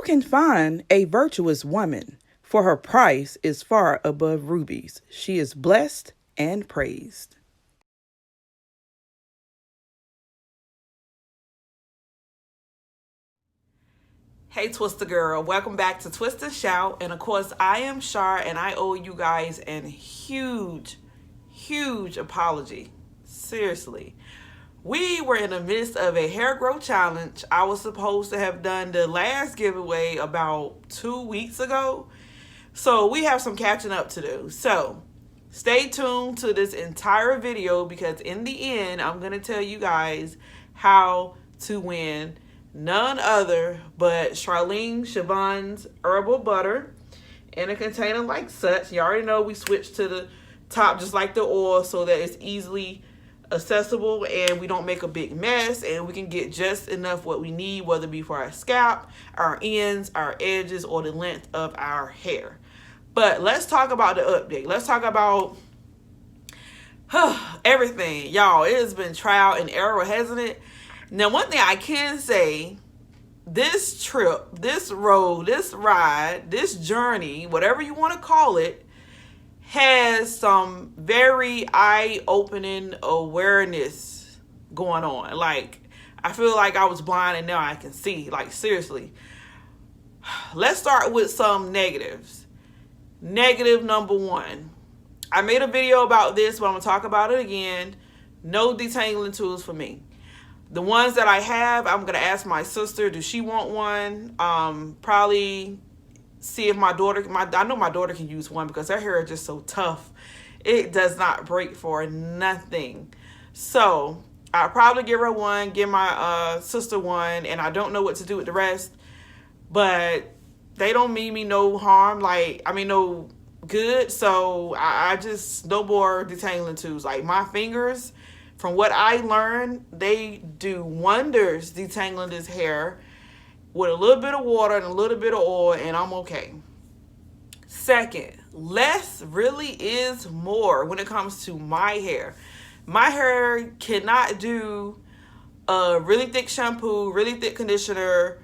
can find a virtuous woman, for her price is far above rubies. She is blessed and praised. Hey, Twister Girl. Welcome back to Twist and Shout. And of course, I am Shar, and I owe you guys an huge apology. Seriously. We were in the midst of a hair growth challenge. I was supposed to have done the last giveaway about 2 weeks ago. So we have some catching up to do. So stay tuned to this entire video, because in the end, I'm going to tell you guys how to win none other but Charlene Siobhan's herbal butter in a container like such. You already know we switched to the top just like the oil so that it's easily accessible and we don't make a big mess, and we can get just enough what we need, whether it be for our scalp, our ends, our edges, or the length of our hair. But let's talk about the update. Let's talk about everything. Y'all, it has been trial and error, hasn't it? Now, one thing I can say, this trip, this road, this ride, this journey, whatever you want to call it, has some very eye-opening awareness going on. Like, I feel like I was blind and now I can see. Like, seriously. Let's start with some negatives. Negative number one. I made a video about this, but I'm going to talk about it again. No detangling tools for me. The ones that I have, I'm going to ask my sister, does she want one? Probably see if my daughter, I know my daughter can use one because her hair is just so tough. It does not break for nothing. So I'll probably give her one, give my sister one, and I don't know what to do with the rest. But they don't mean me no harm, no good. So I just, no more detangling tools. Like, my fingers, from what I learned, they do wonders detangling this hair with a little bit of water and a little bit of oil, and I'm okay. Second, less really is more when it comes to my hair. My hair cannot do a really thick shampoo, really thick conditioner,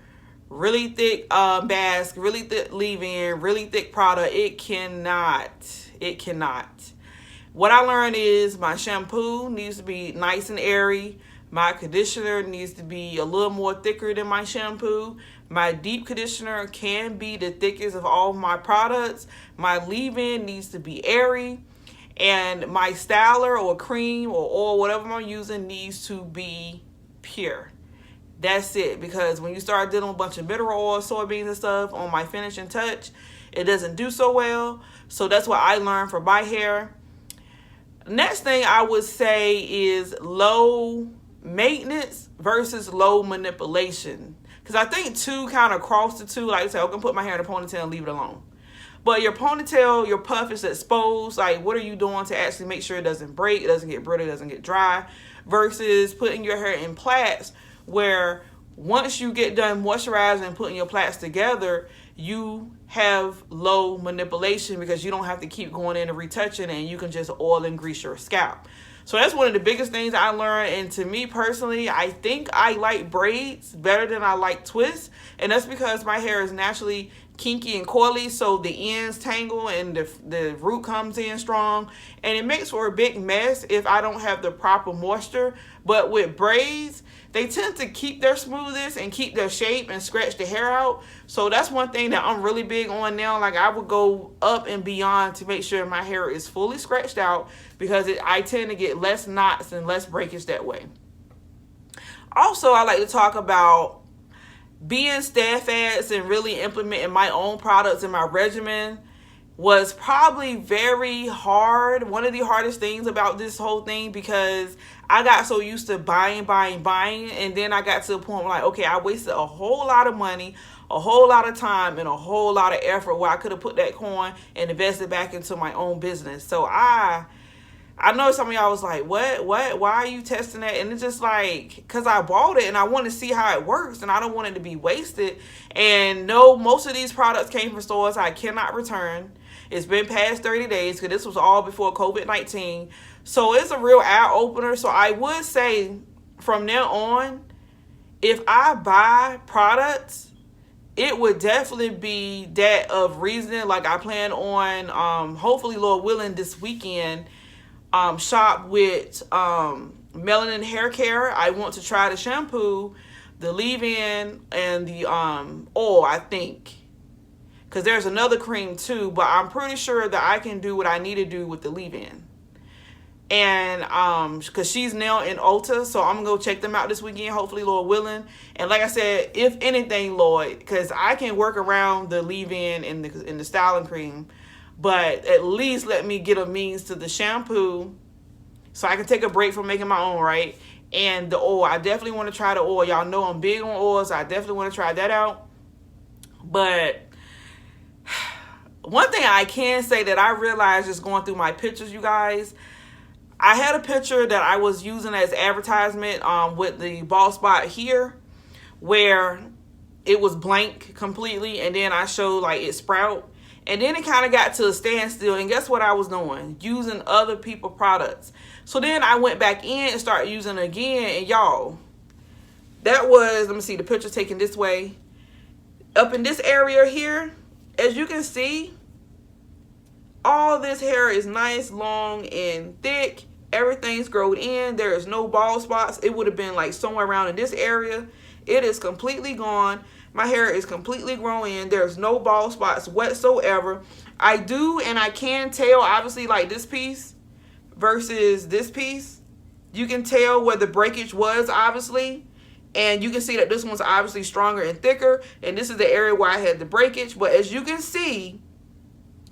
really thick mask, really thick leave-in, really thick product. It cannot. What I learned is my shampoo needs to be nice and airy. My conditioner needs to be a little more thicker than my shampoo. My deep conditioner can be the thickest of all of my products. My leave-in needs to be airy. And my styler or cream or oil, whatever I'm using, needs to be pure. That's it. Because when you start dealing with a bunch of mineral oil, soybeans and stuff on my finishing touch, it doesn't do so well. So that's what I learned for my hair. Next thing I would say is low maintenance versus low manipulation. Because I think two kind of cross the two. Like I said, I'm going to put my hair in a ponytail and leave it alone. But your ponytail, your puff is exposed. Like, what are you doing to actually make sure it doesn't break, it doesn't get brittle, it doesn't get dry? Versus putting your hair in plaits, where once you get done moisturizing and putting your plaits together, you have low manipulation because you don't have to keep going in and retouching, and you can just oil and grease your scalp. So that's one of the biggest things I learned. And to me personally, I think I like braids better than I like twists. And that's because my hair is naturally kinky and coily, so the ends tangle and the root comes in strong, and it makes for a big mess if I don't have the proper moisture. But with braids, they tend to keep their smoothness and keep their shape and scratch the hair out. So that's one thing that I'm really big on now. Like, I would go up and beyond to make sure my hair is fully scratched out, because I tend to get less knots and less breakage that way. Also, I like to talk about being steadfast and really implementing my own products in my regimen was probably very hard. One of the hardest things about this whole thing, because I got so used to buying, and then I got to the point where, like, okay, I wasted a whole lot of money, a whole lot of time, and a whole lot of effort where I could have put that coin and invested back into my own business. So I know some of y'all was like, what, why are you testing that? And it's just like, because I bought it and I want to see how it works, and I don't want it to be wasted. And no, most of these products came from stores I cannot return. It's been past 30 days because this was all before COVID-19. So it's a real eye opener. So I would say from now on, if I buy products, it would definitely be that of reason. Like I plan on hopefully, Lord willing, this weekend shop with Melanin Hair Care. I want to try the shampoo, the leave-in, and the oil, I think, because there's another cream too, but I'm pretty sure that I can do what I need to do with the leave-in. And because she's now in Ulta, so I'm gonna go check them out this weekend, hopefully, Lord willing. And like I said, if anything, Lord, because I can work around the leave-in and the styling cream, but at least let me get a means to the shampoo so I can take a break from making my own, right? And the oil, I definitely want to try the oil. Y'all know I'm big on oils, so I definitely want to try that out. But one thing I can say that I realized just going through my pictures, you guys, I had a picture that I was using as advertisement with the bald spot here, where it was blank completely, and then I showed like it sprout, and then it kind of got to a standstill. And guess what I was doing? Using other people products. So then I went back in and started using it again, and y'all, that was, let me see, the picture taken this way. Up in this area here, as you can see, all this hair is nice, long, and thick. Everything's growed in. There is no bald spots. It would have been like somewhere around in this area. It is completely gone. My hair is completely grown in. There's no bald spots whatsoever. I do, and I can tell, obviously, like this piece versus this piece. You can tell where the breakage was, obviously. And you can see that this one's obviously stronger and thicker. And this is the area where I had the breakage. But as you can see,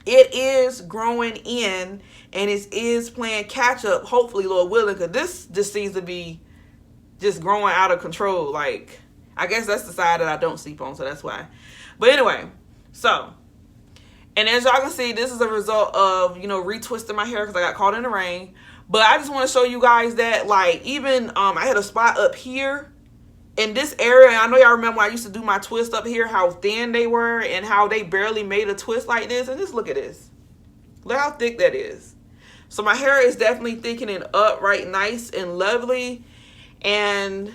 it is growing in, and it is playing catch up, hopefully, Lord willing, because this just seems to be just growing out of control. Like, I guess that's the side that I don't sleep on, so that's why. But anyway, so, and as y'all can see, this is a result of, you know, retwisting my hair because I got caught in the rain. But I just want to show you guys that, like, even I had a spot up here in this area. I know y'all remember when I used to do my twist up here, how thin they were and how they barely made a twist like this. And just look at this. Look how thick that is. So my hair is definitely thickening up right nice and lovely. And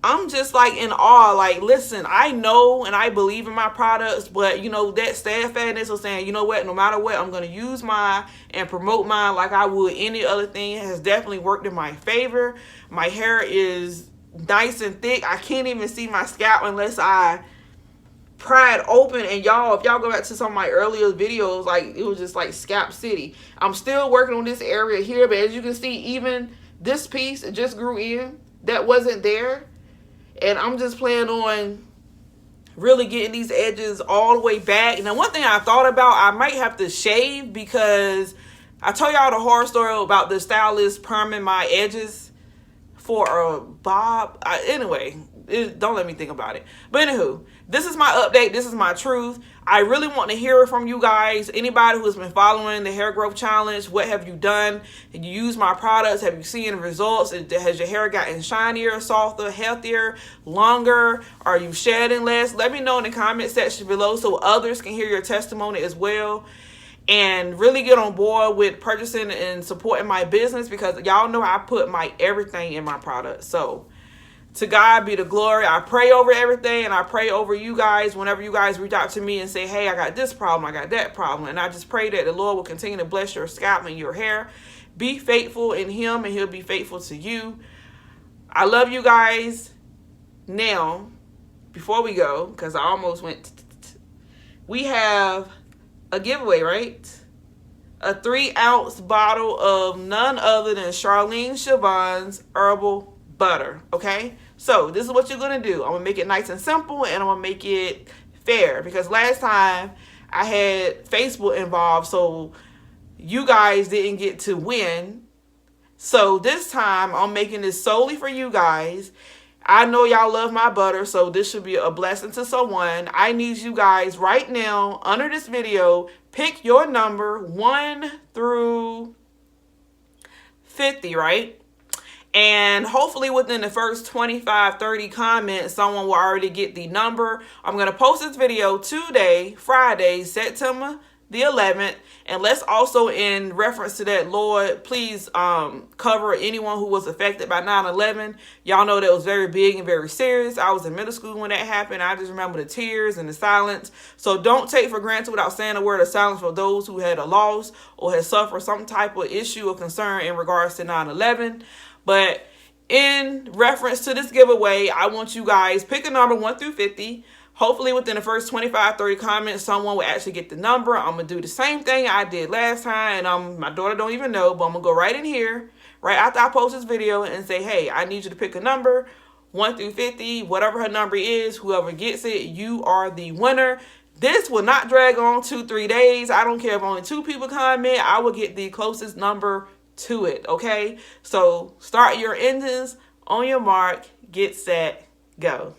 I'm just like in awe. Like, listen, I know and I believe in my products, but you know, that steadfastness of saying, you know what, no matter what, I'm going to use mine and promote mine like I would any other thing has definitely worked in my favor. My hair is nice and thick. I can't even see my scalp unless I pry it open. And y'all, if y'all go back to some of my earlier videos, like, it was just like scalp city. I'm still working on this area here, but as you can see, even this piece, it just grew in. That wasn't there. And I'm just planning on really getting these edges all the way back. Now, one thing I thought about, I might have to shave, because I told y'all the horror story about the stylist perming my edges for a bob. Anyway, don't let me think about it. But anywho, this is my update. This is my truth. I really want to hear from you guys. Anybody who's been following the hair growth challenge, what have you done? Have you used my products? Have you seen results? Has your hair gotten shinier, softer, healthier, longer? Are you shedding less? Let me know in the comment section below so others can hear your testimony as well, and really get on board with purchasing and supporting my business, because y'all know I put my everything in my products. So to God be the glory. I pray over everything, and I pray over you guys whenever you guys reach out to me and say, hey, I got this problem, I got that problem. And I just pray that the Lord will continue to bless your scalp and your hair. Be faithful in him, and he'll be faithful to you. I love you guys. Now, before we go, because I almost went, we have a giveaway, right? A 3-ounce bottle of none other than Charlene Siobhan's herbal butter. Okay, so this is what you're gonna do. I'm gonna make it nice and simple, and I'm gonna make it fair, because last time I had Facebook involved, so you guys didn't get to win. So this time I'm making this solely for you guys. I know y'all love my butter, so this should be a blessing to someone. I need you guys right now under this video, pick your number 1 through 50, right? And hopefully within the first 25, 30 comments, someone will already get the number. I'm going to post this video today, Friday, September the 11th. And let's also, in reference to that, Lord, please cover anyone who was affected by 9/11. Y'all know that was very big and very serious. I was in middle school when that happened. I just remember the tears and the silence. So don't take for granted without saying a word of silence for those who had a loss or had suffered some type of issue or concern in regards to 9/11. But in reference to this giveaway, I want you guys pick a number 1 through 50. Hopefully within the first 25, 30 comments, someone will actually get the number. I'm going to do the same thing I did last time. And my daughter don't even know, but I'm going to go right in here, right after I post this video, and say, hey, I need you to pick a number, 1 through 50, whatever her number is, whoever gets it, you are the winner. This will not drag on 2-3 days. I don't care if only 2 people comment. I will get the closest number to it, okay? So start your engines, on your mark, get set, go.